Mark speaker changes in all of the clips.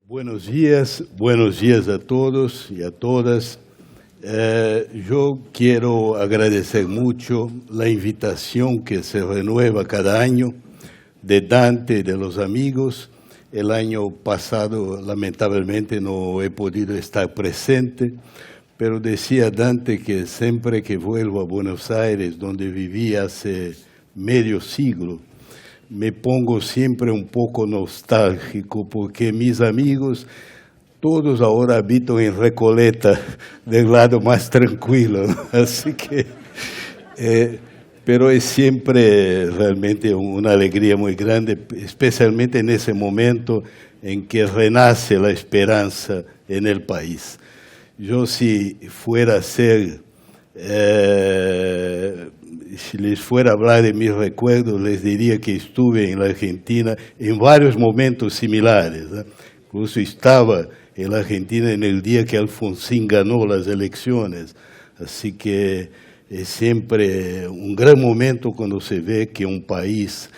Speaker 1: Buenos días a todos y a todas. Yo quiero agradecer mucho la invitación que se renueva cada año de Dante y de los amigos. El año pasado, lamentablemente, no he podido estar presente, pero decía Dante que siempre que vuelvo a Buenos Aires, donde viví hace medio siglo, me pongo siempre un poco nostálgico, porque mis amigos, todos ahora habitan en Recoleta, del lado más tranquilo, ¿no? Así que, pero es siempre realmente una alegría muy grande, especialmente en ese momento en que renace la esperanza en el país. Yo, si fuera a ser, si les fuera a hablar de mis recuerdos, les diría que estuve en la Argentina en varios momentos similares, ¿no? Incluso estaba en la Argentina en el día que Alfonsín ganó las elecciones. Así que es siempre un gran momento cuando se ve que un país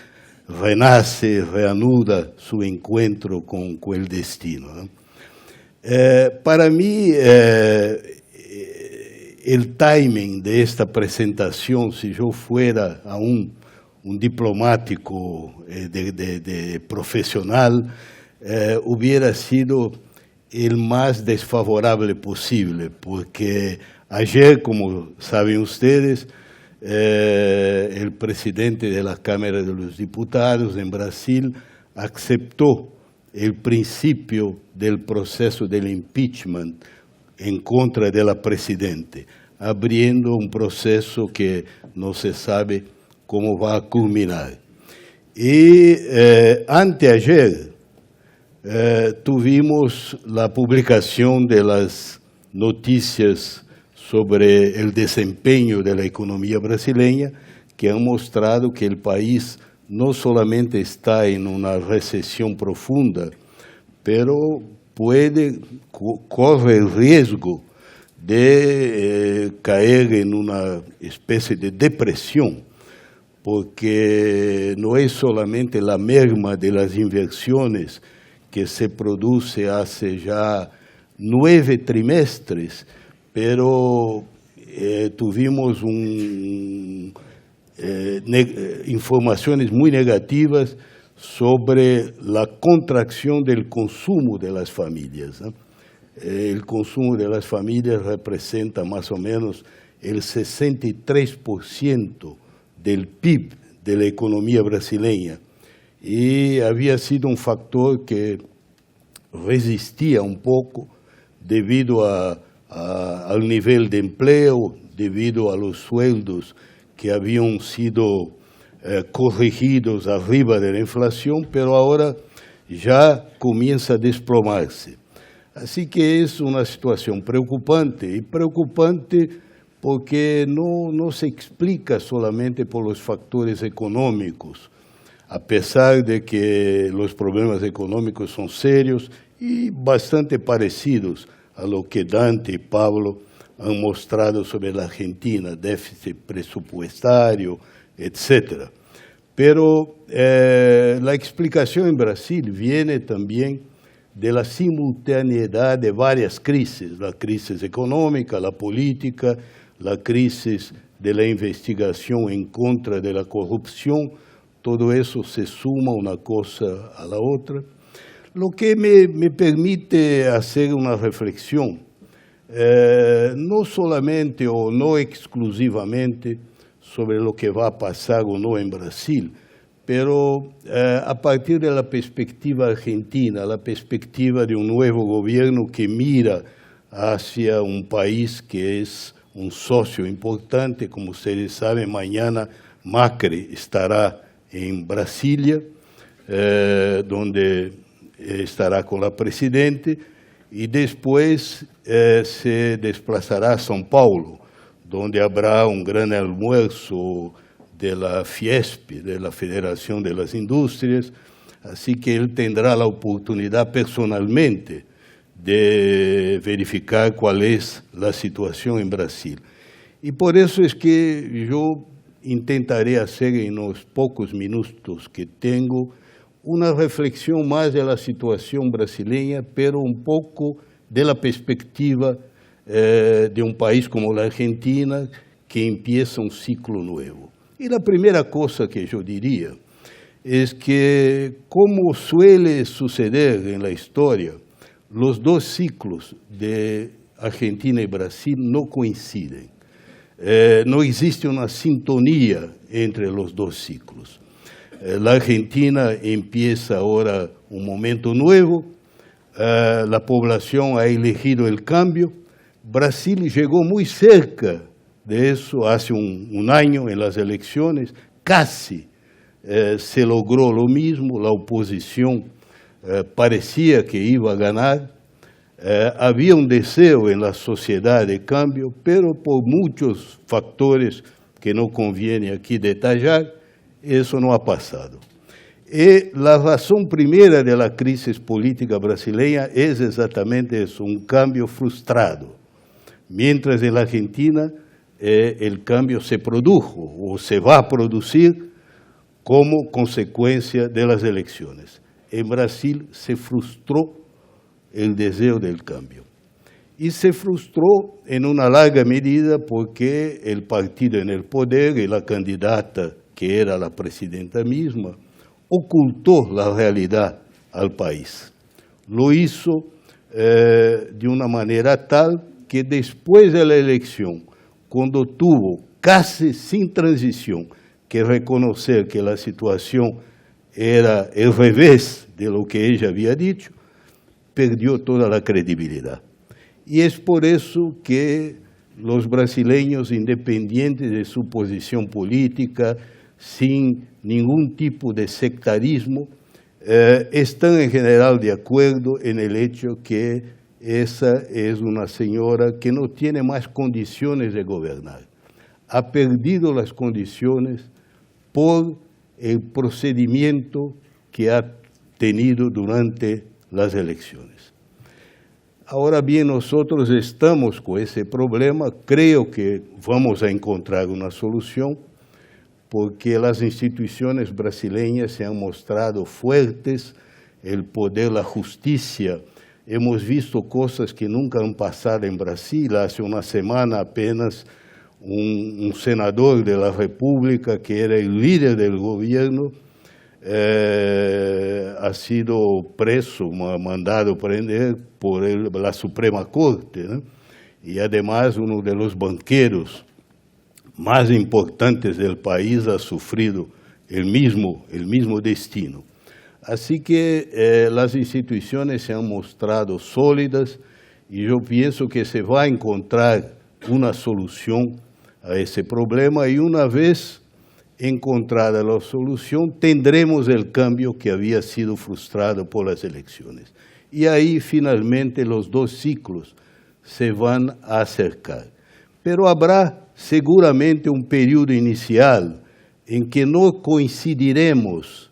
Speaker 1: renace, reanuda su encuentro con el destino, ¿no? Para mí, el timing de esta presentación, si yo fuera aún un diplomático de profesional, hubiera sido el más desfavorable posible, porque ayer, como saben ustedes, el presidente de la Cámara de los Diputados en Brasil aceptó el principio del proceso del impeachment en contra de la presidente, abriendo un proceso que no se sabe cómo va a culminar. Y anteayer tuvimos la publicación de las noticias sobre el desempeño de la economía brasileña, que han mostrado que el país no solamente está en una recesión profunda, pero corre el riesgo de caer en una especie de depresión, porque no es solamente la merma de las inversiones que se produce hace ya 9 trimestres, pero tuvimos informaciones muy negativas sobre la contracción del consumo de las familias, ¿no? El consumo de las familias representa más o menos el 63% del PIB de la economía brasileña, y había sido un factor que resistía un poco debido al nivel de empleo, debido a los sueldos que habían sido corregidos arriba de la inflación, pero ahora ya comienza a desplomarse. Así que es una situación preocupante, y preocupante porque no se explica solamente por los factores económicos, a pesar de que los problemas económicos son serios y bastante parecidos a lo que Dante y Pablo han mostrado sobre la Argentina, déficit presupuestario, etc. Pero la explicación en Brasil viene también de la simultaneidad de varias crisis: la crisis económica, la política, la crisis de la investigación en contra de la corrupción. Todo eso se suma una cosa a la otra, lo que me permite hacer una reflexión, no solamente o no exclusivamente sobre lo que va a pasar o no en Brasil, pero a partir de la perspectiva argentina, la perspectiva de un nuevo gobierno que mira hacia un país que es un socio importante. Como ustedes saben, mañana Macri estará en Brasilia, donde estará con la presidente, y después se desplazará a São Paulo, donde habrá un gran almuerzo de la Fiesp, de la Federación de las Industrias. Así que él tendrá la oportunidad personalmente de verificar cuál es la situación en Brasil. Y por eso es que yo intentaré hacer en los pocos minutos que tengo una reflexión más de la situación brasileña, pero un poco de la perspectiva de un país como la Argentina, que empieza un ciclo nuevo. Y la primera cosa que yo diría es que, como suele suceder en la historia, los dos ciclos de Argentina y Brasil no coinciden. No existe una sintonía entre los dos ciclos. La Argentina empieza ahora un momento nuevo, la población ha elegido el cambio. Brasil llegó muy cerca de eso hace un año en las elecciones, casi se logró lo mismo, la oposición parecía que iba a ganar, había un deseo en la sociedad de cambio, pero por muchos factores que no conviene aquí detallar, eso no ha pasado. Y la razón primera de la crisis política brasileña es exactamente eso, un cambio frustrado. Mientras en la Argentina el cambio se produjo o se va a producir como consecuencia de las elecciones. En Brasil se frustró el deseo del cambio. Y se frustró en una larga medida porque el partido en el poder y la candidata, que era la presidenta misma, ocultó la realidad al país. Lo hizo de una manera tal que después de la elección, cuando tuvo casi sin transición que reconocer que la situación era el revés de lo que ella había dicho, perdió toda la credibilidad. Y es por eso que los brasileños, independientes de su posición política, sin ningún tipo de sectarismo, están en general de acuerdo en el hecho que esa es una señora que no tiene más condiciones de gobernar. Ha perdido las condiciones por el procedimiento que ha tenido durante las elecciones. Ahora bien, nosotros estamos con ese problema, creo que vamos a encontrar una solución, porque las instituciones brasileñas se han mostrado fuertes, el poder, la justicia. Hemos visto cosas que nunca han pasado en Brasil. Hace una semana apenas un senador de la República, que era el líder del gobierno, ha sido preso, mandado prender por la Suprema Corte, ¿no? Y además uno de los banqueros más importantes del país ha sufrido el mismo destino. Así que las instituciones se han mostrado sólidas y yo pienso que se va a encontrar una solución a ese problema, y una vez encontrada la solución tendremos el cambio que había sido frustrado por las elecciones. Y ahí finalmente los dos ciclos se van a acercar. Pero habrá seguramente un periodo inicial en que no coincidiremos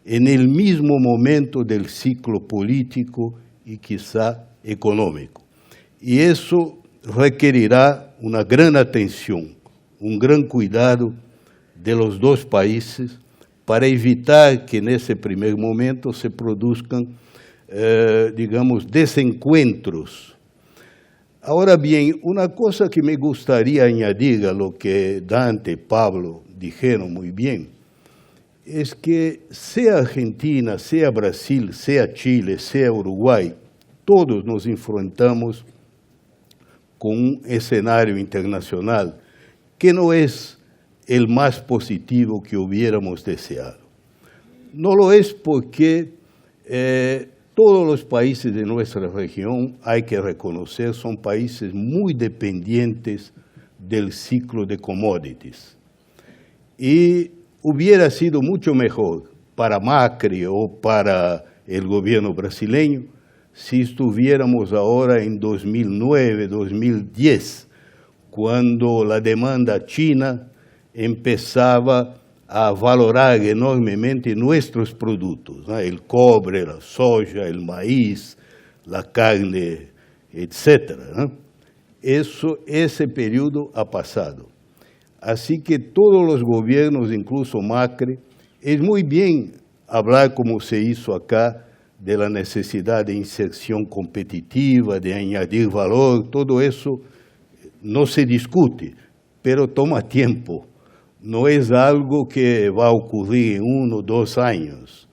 Speaker 1: en el mismo momento del ciclo político y quizá económico. Y eso requerirá una gran atención, un gran cuidado de los dos países para evitar que en ese primer momento se produzcan, digamos, desencuentros. Ahora bien, una cosa que me gustaría añadir a lo que Dante y Pablo dijeron muy bien, es que sea Argentina, sea Brasil, sea Chile, sea Uruguay, todos nos enfrentamos con un escenario internacional que no es el más positivo que hubiéramos deseado. No lo es porque todos los países de nuestra región, hay que reconocer, son países muy dependientes del ciclo de commodities. Y hubiera sido mucho mejor para Macri o para el gobierno brasileño si estuviéramos ahora en 2009, 2010, cuando la demanda china empezaba a valorar enormemente nuestros productos, ¿no? El cobre, la soja, el maíz, la carne, etc., ¿no? Ese periodo ha pasado. Así que todos los gobiernos, incluso Macri, es muy bien hablar como se hizo acá de la necesidad de inserción competitiva, de añadir valor, todo eso no se discute, pero toma tiempo. No es algo que va a ocurrir en 1 o 2 años,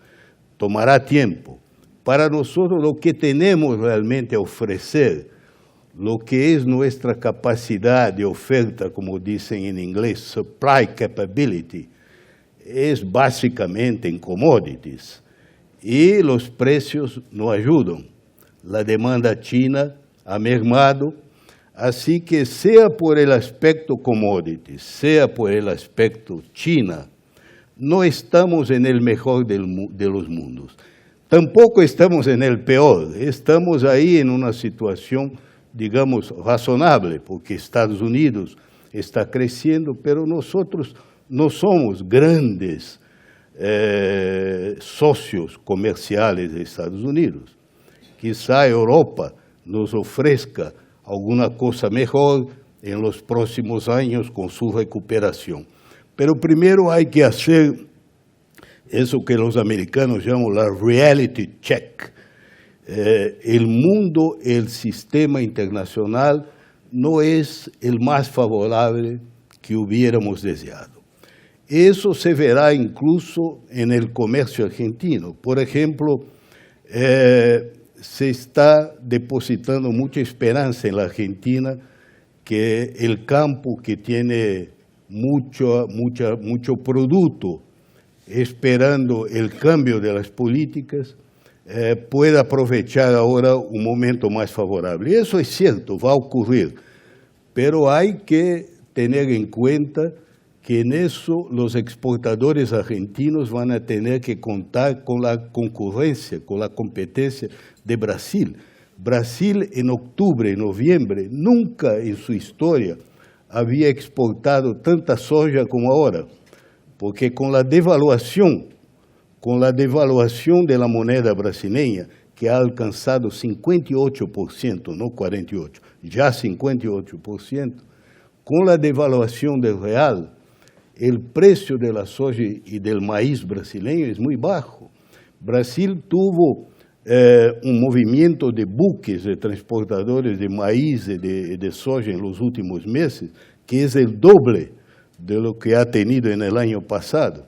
Speaker 1: tomará tiempo. Para nosotros lo que tenemos realmente a ofrecer, lo que es nuestra capacidad de oferta, como dicen en inglés, supply capability, es básicamente en commodities. Y los precios no ayudan. La demanda china ha mermado, así que sea por el aspecto commodities, sea por el aspecto China, no estamos en el mejor de los mundos. Tampoco estamos en el peor, estamos ahí en una situación, digamos, razonable, porque Estados Unidos está creciendo, pero nosotros no somos grandes socios comerciales de Estados Unidos. Quizá Europa nos ofrezca alguna cosa mejor en los próximos años con su recuperación. Pero primero hay que hacer eso que los americanos llaman la reality check. El mundo, el sistema internacional no es el más favorable que hubiéramos deseado. Eso se verá incluso en el comercio argentino. Por ejemplo, se está depositando mucha esperanza en la Argentina que el campo, que tiene mucho producto esperando el cambio de las políticas, pueda aprovechar ahora un momento más favorable. Y eso es cierto, va a ocurrir, pero hay que tener en cuenta que en eso los exportadores argentinos van a tener que contar con la concurrencia, con la competencia de Brasil. Brasil en octubre, noviembre, nunca en su historia había exportado tanta soja como ahora, porque con la devaluación de la moneda brasileña, que ha alcanzado 58%, no 48%, ya 58%, con la devaluación del real, el precio de la soja y del maíz brasileño es muy bajo. Brasil tuvo un movimiento de buques, de transportadores de maíz y de soja en los últimos meses, que es el doble de lo que ha tenido en el año pasado.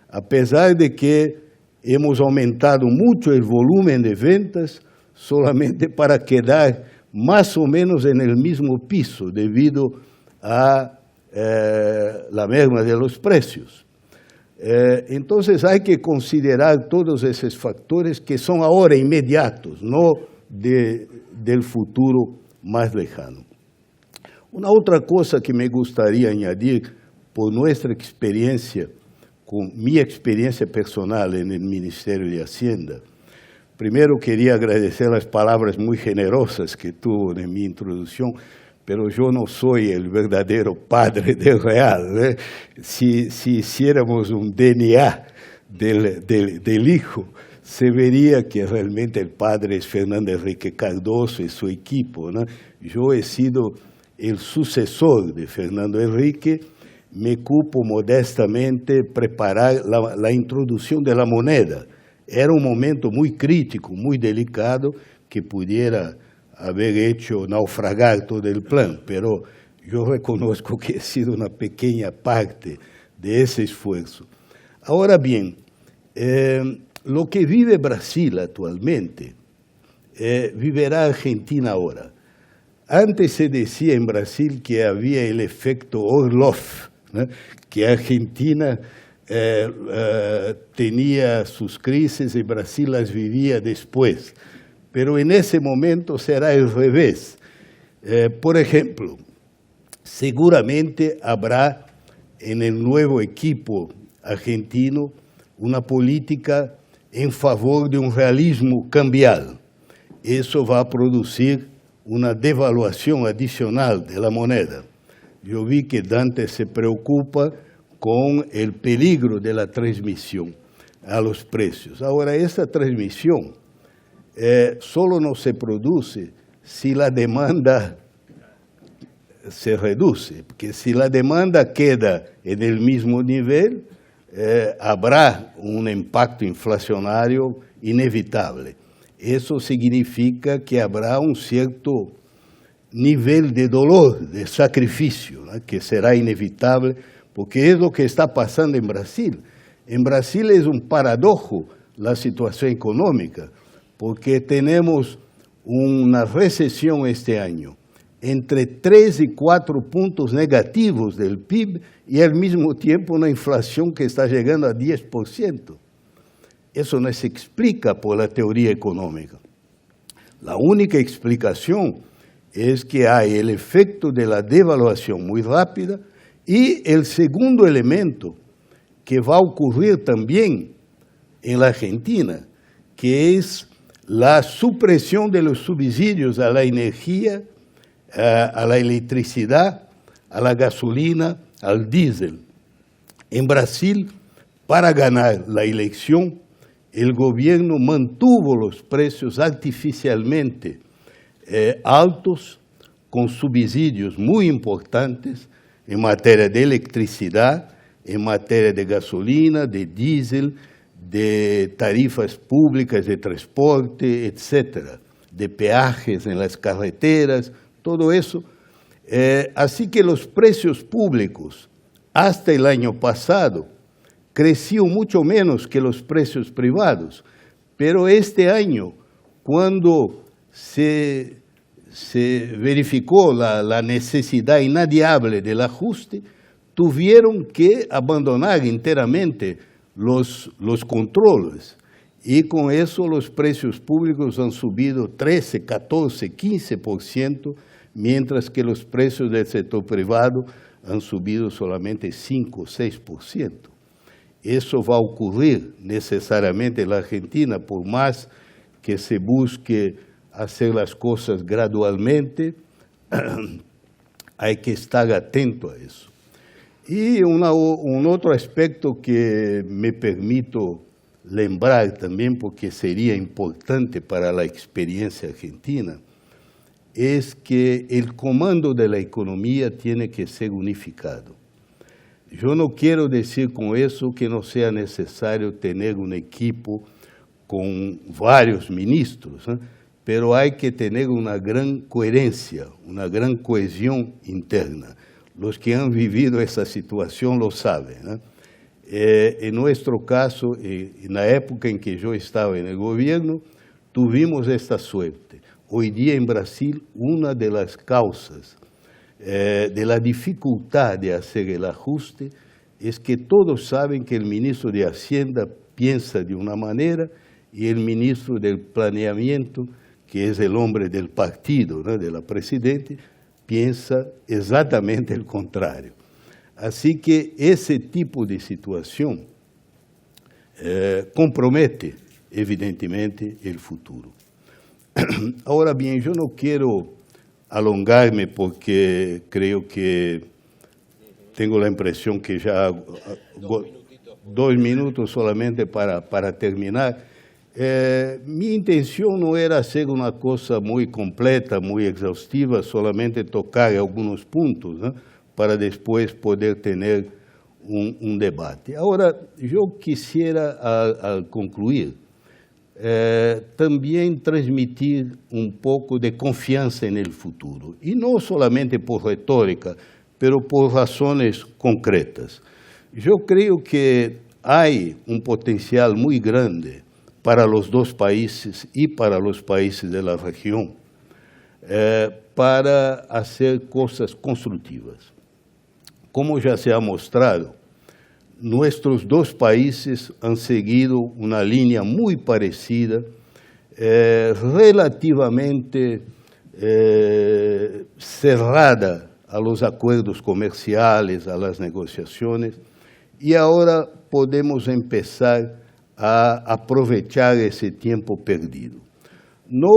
Speaker 1: A pesar de que hemos aumentado mucho el volumen de ventas, solamente para quedar más o menos en el mismo piso debido a la merma de los precios. Entonces hay que considerar todos esos factores que son ahora inmediatos, no del futuro más lejano. Una otra cosa que me gustaría añadir por nuestra experiencia, con mi experiencia personal en el Ministerio de Hacienda. Primero quería agradecer las palabras muy generosas que tuvo en mi introducción, pero yo no soy el verdadero padre del real. Si hiciéramos un DNA del hijo, se vería que realmente el padre es Fernando Henrique Cardoso y su equipo, ¿no? Yo he sido el sucesor de Fernando Henrique, me cupo modestamente preparar la introducción de la moneda. Era un momento muy crítico, muy delicado, que pudiera haber hecho naufragar todo el plan, pero yo reconozco que he sido una pequeña parte de ese esfuerzo. Ahora bien, lo que vive Brasil actualmente, vivirá Argentina ahora. Antes se decía en Brasil que había el efecto Orloff, ¿no? Que Argentina tenía sus crisis y Brasil las vivía después. Pero en ese momento será el revés. Por ejemplo, seguramente habrá en el nuevo equipo argentino una política en favor de un realismo cambial. Eso va a producir una devaluación adicional de la moneda. Yo vi que Dante se preocupa con el peligro de la transmisión a los precios. Ahora, esta transmisión solo no se produce si la demanda se reduce, porque si la demanda queda en el mismo nivel, habrá un impacto inflacionario inevitable. Eso significa que habrá un cierto nivel de dolor, de sacrificio, ¿no?, que será inevitable, porque es lo que está pasando en Brasil. En Brasil es un paradojo la situación económica, porque tenemos una recesión este año, entre 3 y 4 puntos negativos del PIB y al mismo tiempo una inflación que está llegando a 10%. Eso no se explica por la teoría económica. La única explicación es que hay el efecto de la devaluación muy rápida y el segundo elemento que va a ocurrir también en la Argentina, que es la supresión de los subsidios a la energía, a la electricidad, a la gasolina, al diésel. En Brasil, para ganar la elección, el gobierno mantuvo los precios artificialmente altos, con subsidios muy importantes en materia de electricidad, en materia de gasolina, de diésel, de tarifas públicas de transporte, etcétera, de peajes en las carreteras, todo eso. Así que los precios públicos hasta el año pasado crecían mucho menos que los precios privados, pero este año, cuando se verificó la necesidad inadiable del ajuste, tuvieron que abandonar enteramente los controles. Y con eso los precios públicos han subido 13, 14, 15%, mientras que los precios del sector privado han subido solamente 5 o 6%. Eso va a ocurrir necesariamente en la Argentina, por más que se busque hacer las cosas gradualmente, hay que estar atento a eso. Y un otro aspecto que me permito lembrar también, porque sería importante para la experiencia argentina, es que el comando de la economía tiene que ser unificado. Yo no quiero decir con eso que no sea necesario tener un equipo con varios ministros, ¿eh? Pero hay que tener una gran coherencia, una gran cohesión interna. Los que han vivido esa situación lo saben, ¿eh? En nuestro caso, en la época en que yo estaba en el gobierno, tuvimos esta suerte. Hoy día en Brasil, una de las causas de la dificultad de hacer el ajuste es que todos saben que el ministro de Hacienda piensa de una manera y el ministro del Planeamiento, que es el hombre del partido, ¿no?, de la presidente, piensa exactamente el contrario. Así que ese tipo de situación compromete evidentemente el futuro. Ahora bien, yo no quiero alongarme porque creo que tengo la impresión que ya 2 minutos solamente para terminar. Mi intención no era hacer una cosa muy completa, muy exhaustiva, solamente tocar algunos puntos, ¿no?, para después poder tener un debate. Ahora, yo quisiera, al concluir, también transmitir un poco de confianza en el futuro, y no solamente por retórica, pero por razones concretas. Yo creo que hay un potencial muy grande para los dos países y para los países de la región para hacer cosas constructivas. Como ya se ha mostrado, nuestros dos países han seguido una línea muy parecida, relativamente cerrada a los acuerdos comerciales, a las negociaciones, y ahora podemos empezar a aprovechar ese tiempo perdido. No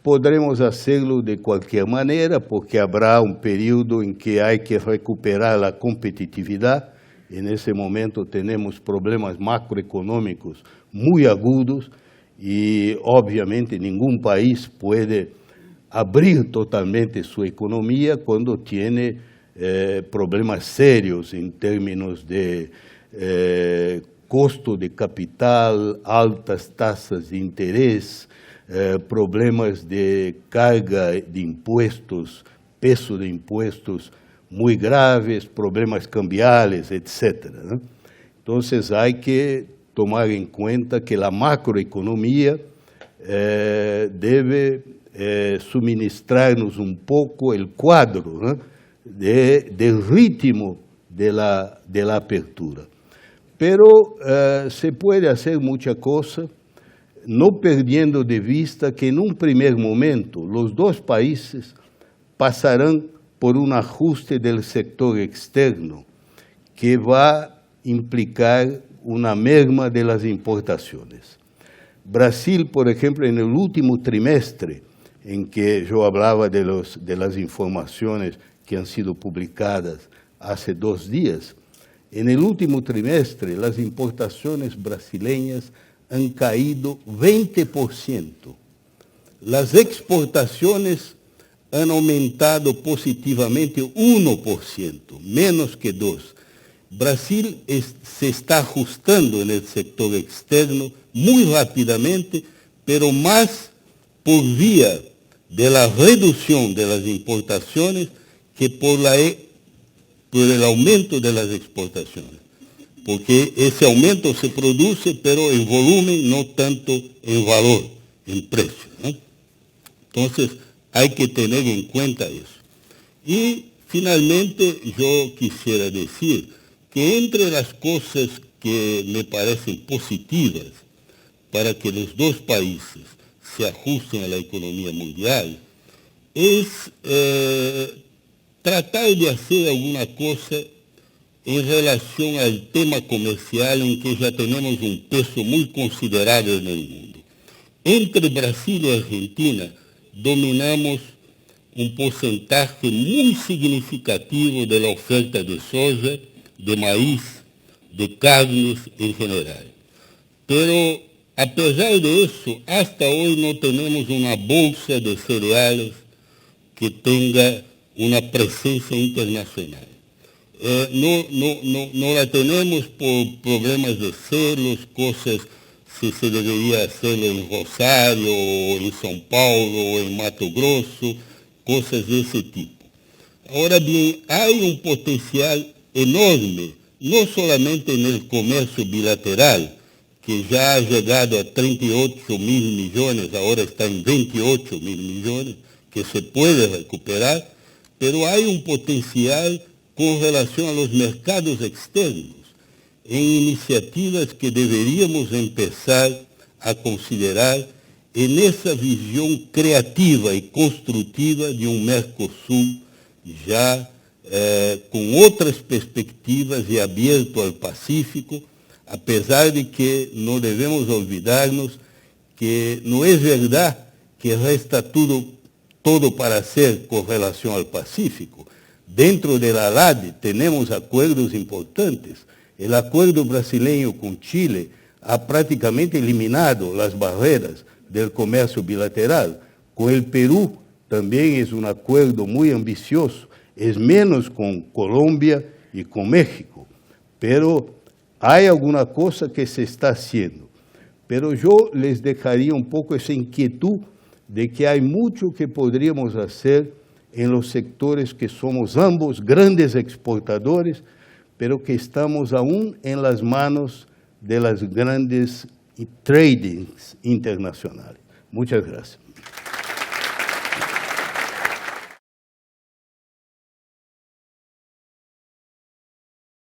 Speaker 1: podremos hacerlo de cualquier manera, porque habrá un periodo en que hay que recuperar la competitividad. En ese momento tenemos problemas macroeconómicos muy agudos y obviamente ningún país puede abrir totalmente su economía cuando tiene problemas serios en términos de custo de capital, altas taxas de interés, problemas de carga de impuestos, peso de impuestos muy graves, problemas cambiales, etc., ¿no? Entonces hay que tomar en cuenta que la macroeconomía debe suministrarnos un poco el cuadro, ¿no?, del ritmo de la apertura. Pero se puede hacer mucha cosa, no perdiendo de vista que en un primer momento los dos países pasarán por un ajuste del sector externo que va a implicar una merma de las importaciones. Brasil, por ejemplo, en el último trimestre, en que yo hablaba de las informaciones que han sido publicadas hace 2 días, en el último trimestre las importaciones brasileñas han caído 20%. Las exportaciones han aumentado positivamente 1%, menos que 2%. Brasil se está ajustando en el sector externo muy rápidamente, pero más por vía de la reducción de las importaciones que por el aumento de las exportaciones. Porque ese aumento se produce, pero en volumen, no tanto en valor, en precio, ¿no? Entonces, hay que tener en cuenta eso. Y, finalmente, yo quisiera decir que entre las cosas que me parecen positivas para que los dos países se ajusten a la economía mundial es tratar de hacer alguna cosa en relación al tema comercial en que ya tenemos un peso muy considerable en el mundo. Entre Brasil y Argentina dominamos un porcentaje muy significativo de la oferta de soja, de maíz, de carnes en general. Pero, a pesar de eso, hasta hoy no tenemos una bolsa de cereales que tenga una presencia internacional. No la tenemos por problemas de celos, cosas si se debería hacerlo en Rosario, o en São Paulo, o en Mato Grosso, cosas de ese tipo. Ahora bien, hay un potencial enorme, no solamente en el comercio bilateral, que ya ha llegado a 38 mil millones, ahora está en 28 mil millones, que se puede recuperar, pero hay un potencial con relación a los mercados externos, en iniciativas que deberíamos empezar a considerar en esa visión creativa y constructiva de un Mercosul ya con otras perspectivas y abierto al Pacífico, a pesar de que no debemos olvidarnos que no es verdad que resta todo para hacer con relación al Pacífico. Dentro de la ALAD tenemos acuerdos importantes. El acuerdo brasileño con Chile ha prácticamente eliminado las barreras del comercio bilateral. Con el Perú también es un acuerdo muy ambicioso, es menos con Colombia y con México, pero hay alguna cosa que se está haciendo. Pero yo les dejaría un poco esa inquietud de que hay mucho que podríamos hacer en los sectores que somos ambos grandes exportadores, pero que estamos aún en las manos de las grandes tradings internacionales. Muchas gracias.